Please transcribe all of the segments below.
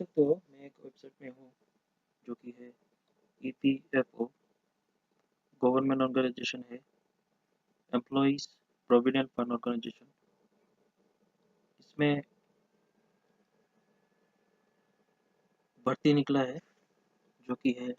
सकते हो मैं एक वेबसाइट में हूँ जो कि है EPFO, गवर्नमेंट ऑर्गेनाइजेशन है, एम्प्लॉइज प्रोविडेंट फंड ऑर्गेनाइजेशन। इसमें भर्ती निकला है जो कि है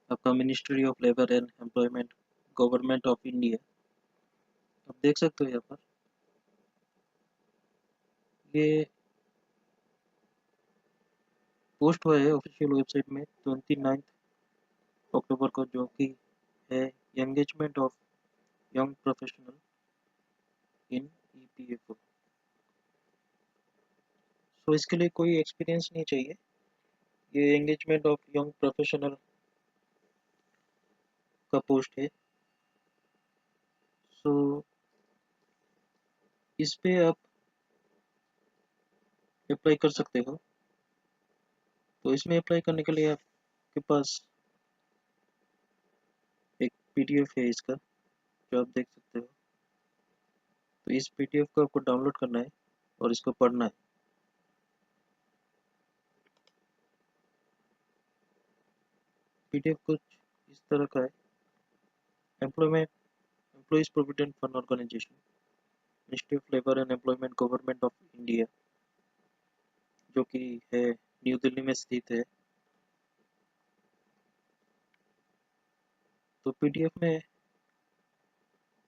आपका ministry of labour and employment, government of India. आप देख सकते हो यहाँ पर ये पोस्ट हुआ है ऑफिशियल वेबसाइट में 29 अक्टूबर को, जो कि है engagement of young professional in EPFO। सो इसके लिए कोई एक्सपीरियंस नहीं चाहिए। ये एंगेजमेंट ऑफ यंग प्रोफेशनल का पोस्ट है। सो इस पे आप अप्लाई कर सकते हो। तो इसमें अप्लाई करने के लिए आपके पास एक PDF है इसका, जो आप देख सकते हो। तो इस PDF को आपको डाउनलोड करना है और इसको पढ़ना है। PDF कुछ इस तरह का है। Employment employees provident fund organisation, ministry of labour and employment, government of India, जो कि है न्यू दिल्ली में स्थित है। तो PDF में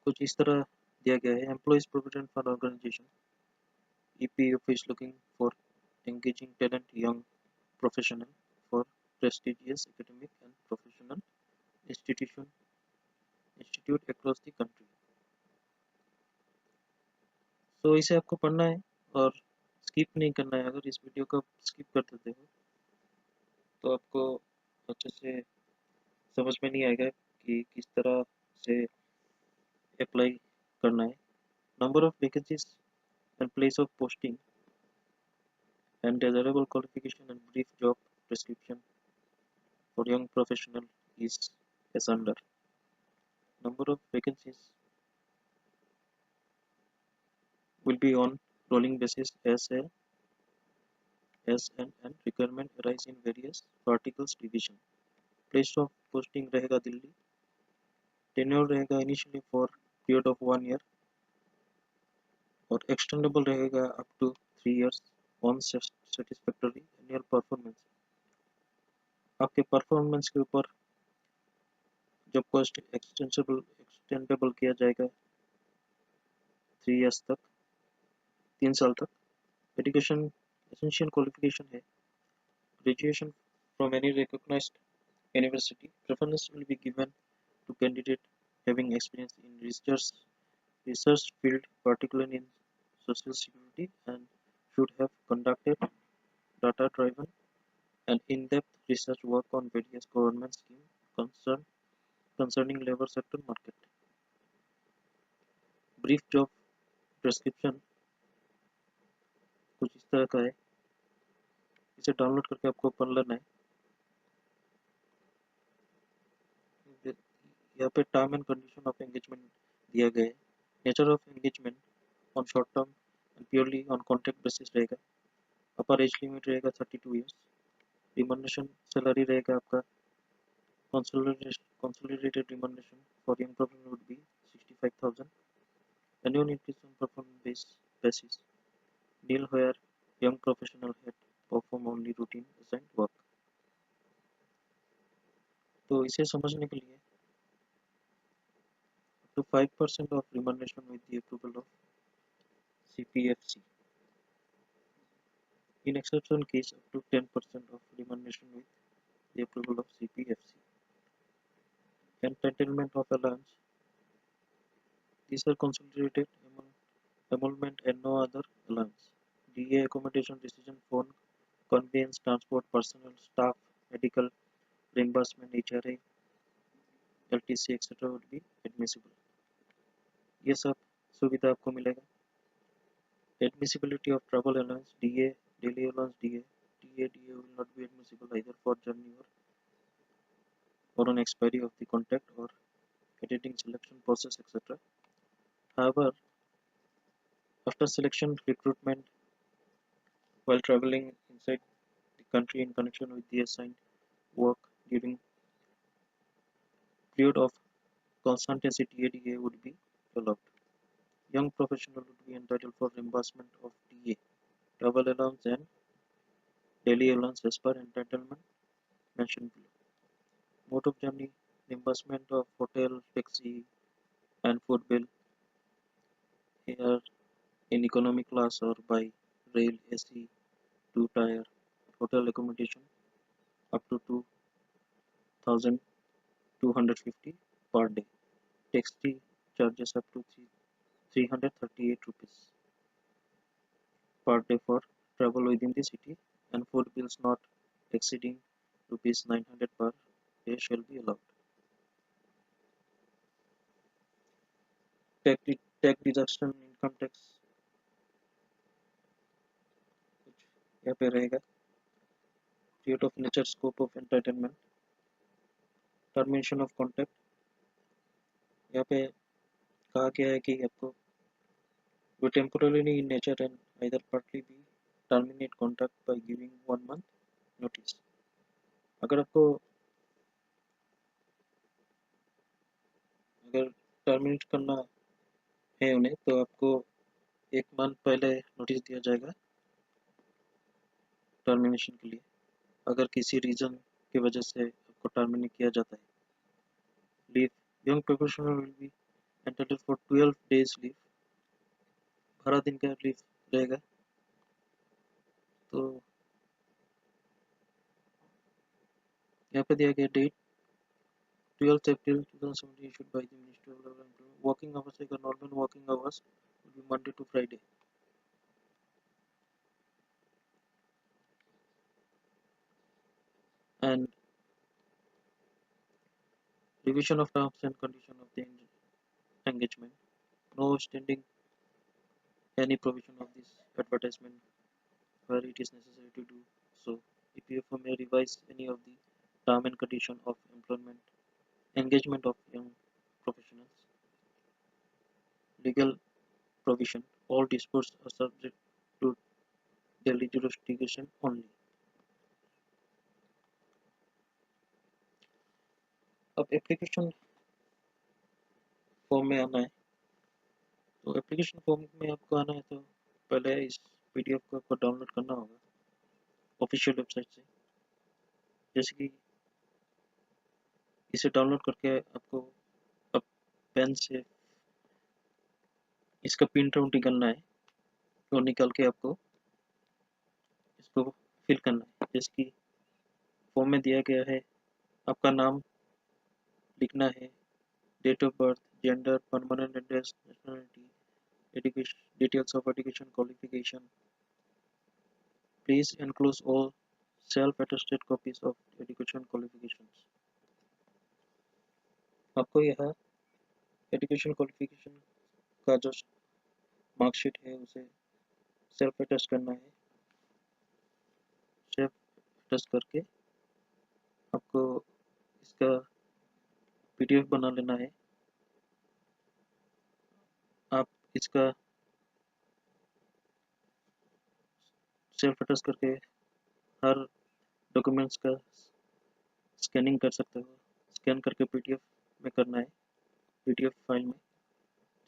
कुछ इस तरह दिया गया है। Employees provident fund organisation EPFO is looking for engaging talent young professional for prestigious academic and professional institute across the country। तो इसे आपको पढ़ना है और स्किप नहीं करना है। अगर इस वीडियो को स्किप कर देते हो तो आपको अच्छे से समझ में नहीं आएगा कि किस तरह से अप्लाई करना है। Number of vacancies and place of posting and desirable qualification and brief job description for young professional is as under. Number of vacancies will be on rolling basis as and requirement arise in various particles division. Place of posting रहेगा Delhi. Tenure रहेगा initially for period of 1 year और extendable रहेगा up to 3 years on satisfactory annual performance। आपके performance के ऊपर job को extendable किया जाएगा 3 years तक, 3 साल तक। एजुकेशन एसेंशियल क्वालिफिकेशन है graduation from any recognized university. Preference will be given to candidate having experience in research field, particularly in social security, and should have conducted data-driven and in-depth research work on various government schemes concerning labor sector market. Brief job description कुछ इस तरह का है। इसे download करके आपको पढ़ लेना है। यहाँ पे term and condition of engagement दिया गया है। Nature of engagement on short term and purely on contract basis रहेगा। अपर एज लिमिट रहेगा 32 ईयर्स। रिमनरेशन सैलरी रहेगा आपका consolidated remuneration for young professional would be 65,000। Annual increase on performance basis nil where young professional had perform only routine assigned work। तो इसे समझने के लिए up to 5% of remuneration with the approval of CPFC। In exceptional case up to 10% of remuneration with the approval of CPFC। Entitlement of allowance, these are consolidated emolument and no other allowance। DA accommodation decision, phone, conveyance, transport, personnel, staff, medical, reimbursement, HRA, LTC etc. would be admissible। ये सब सुविधा आपको मिलेगा। Admissibility of travel allowance, DA, daily allowance, DA will not be admissible either for journey or on expiry of the contract or editing selection process etc. However, after selection, recruitment while traveling inside the country in connection with the assigned work during period of consultancy TADA would be allowed. Young professional would be entitled for reimbursement of TA, travel allowance and daily allowance as per entitlement mentioned below. Mode of journey, reimbursement of hotel, taxi and food bill here in economy class or by rail AC, 2 tier, hotel accommodation up to 2,250 per day. Taxi charges up to 338 rupees per day for travel within the city, and food bills not exceeding rupees 900 per day shall be allowed. Tax deduction income tax कुछ यहाँ पे रहेगा. Period of nature, scope of entitlement, termination of contract. यहाँ पे कहा गया है कि आपको वो temporarily in nature and either partly be terminate contract by giving 1 month notice. अगर आपको अगर टर्मिनेट करना है उन्हें तो आपको 1 मंथ पहले नोटिस दिया जाएगा टर्मिनेशन के लिए. अगर किसी रीजन की वजह से आपको टर्मिनेट किया जाता है. Leave, young professional will be entitled for 12 days leave. 12 दिन का लीव रहेगा. तो यहाँ पे दिया गया date 12 April 2017 issued by the Ministry of Labor and Employment. Working hours रहेगा normal working hours will be Monday to Friday. And revision of terms and conditions of the engagement. No extending any provision of this advertisement where it is necessary to do so. EPFO may revise any of the term and condition of employment engagement of young professionals. Legal provision. All disputes are subject to daily jurisdiction only. अब application form में आना है. तो application form में आपको आना है तो पहले इस पीडीएफ को आपको डाउनलोड करना होगा ऑफिशियल वेबसाइट से. जैसे कि इसे डाउनलोड करके आपको अब पेन से इसका प्रिंट आउट निकालना है और निकाल के आपको इसको फिल करना है. जैसे कि फॉर्म में दिया गया है आपका नाम लिखना है, date of birth, gender, permanent address, nationality, education, details of education qualification. Please enclose all self-attested copies of education qualifications. आपको यह एजुकेशन क्वालिफिकेशन का जो मार्कशीट है उसे सेल्फ अटेस्ट करना है. सेल्फ अटेस्ट करके आपको इसका पीडीएफ बना लेना है. आप इसका सेल्फ अटेस्ट करके हर डॉक्यूमेंट्स का स्कैनिंग कर सकते हो. स्कैन करके पीडीएफ में करना है, पीडीएफ फाइल में.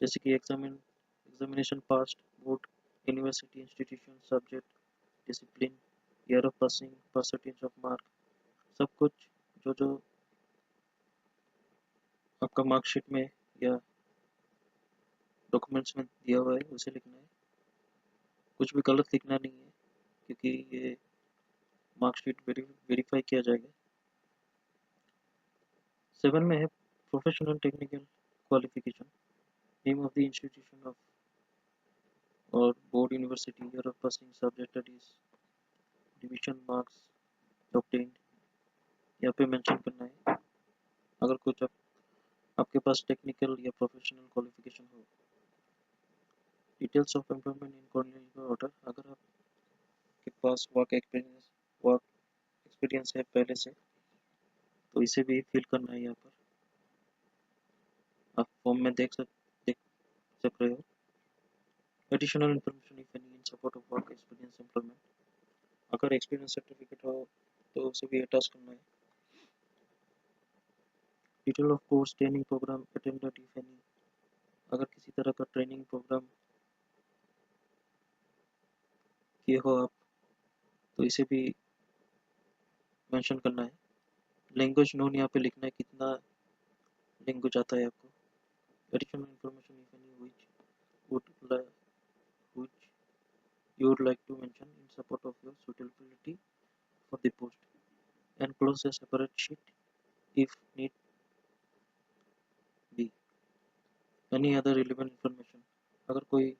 जैसे कि examination past, board, university, institution, subject, discipline, year of passing, percentage of mark, सब कुछ जो जो आपका मार्कशीट में या डॉक्यूमेंट्स में दिया हुआ है उसे लिखना है. कुछ भी गलत लिखना नहीं है क्योंकि ये मार्कशीट वेरीफाई किया जाएगा. 7 में है professional technical qualification. Name of the institution of और board, university, year of passing, subject studies, division marks obtained यहाँ पे मेंशन करना है. अगर कुछ आपके पास टेक्निकल या प्रोफेशनल क्वालिफिकेशन हो. डिटेल्स ऑफ एम्प्लॉयमेंट इन कॉर्नल ऑर्डर. अगर आपके पास वर्क एक्सपीरियंस है पहले से तो इसे भी फिल करना है. यहाँ पर आप फॉर्म में देख सक रहे हो. Additional information if any in support of work experience employment. पर एक्सपीरियंस सर्टिफिकेट हो तो उसे भी अटैच करना है। Detail of course training programme attended if any, अगर किसी तरह का ट्रेनिंग प्रोग्राम किए हो आप तो इसे भी मेंशन करना है। लैंग्वेज नोन यहाँ पे लिखना है, कितना लैंग्वेज आता है आपको। Additional information if any would which you would like to mention in support of your suitability for the post, and close a separate sheet if need be. Any other relevant information, अगर कोई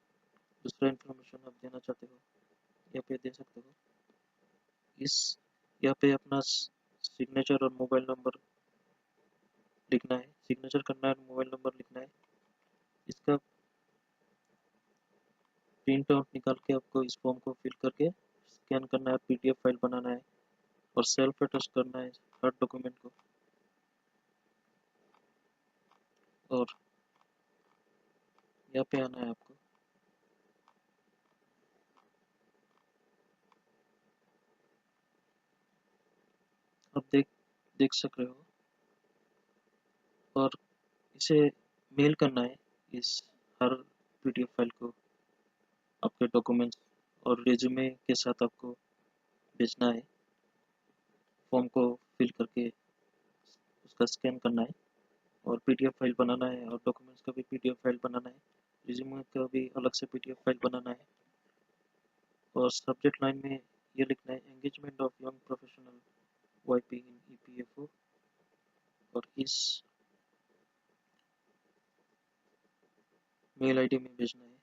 दूसरा information आप देना चाहते हो यहाँ पे दे सकते हो। इस यहाँ पे अपना सिग्नेचर और मोबाइल नंबर लिखना है, सिग्नेचर करना है और मोबाइल नंबर लिखना है। इसका प्रिंट आउट निकाल के आपको इस फॉर्म को फिल करके स्कैन करना है, पीडीएफ फाइल बनाना है और सेल्फ अटेस्ट करना है हर डॉक्यूमेंट को। और यहाँ पे आना है आपको। आप देख सक रहे हो, और इसे मेल करना है इस हर पीडीएफ फाइल को आपके डॉक्यूमेंट्स और रिज्यूमे के साथ आपको भेजना है। फॉर्म को फिल करके उसका स्कैन करना है और पीडीएफ फाइल बनाना है, और डॉक्यूमेंट्स का भी पीडीएफ फाइल बनाना है, रिज्यूमे का भी अलग से पीडीएफ फाइल बनाना है। और सब्जेक्ट लाइन में ये लिखना है engagement of young professional YP in EPFO, और इस मेल आईडी में भेजना है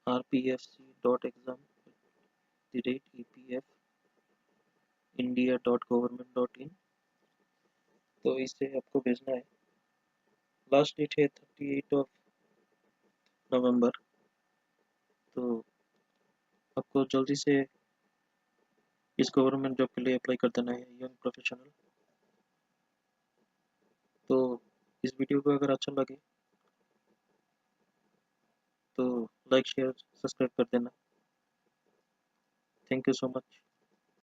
rpfc.exam@epfindia.government.in। तो इसे आपको भेजना है। लास्ट डेट है 38 नवंबर। तो आपको जल्दी से इस गवर्नमेंट जॉब के लिए अप्लाई कर देना है, यंग प्रोफेशनल। तो इस वीडियो को अगर अच्छा लगे तो लाइक शेयर सब्सक्राइब कर देना। Thank you so much.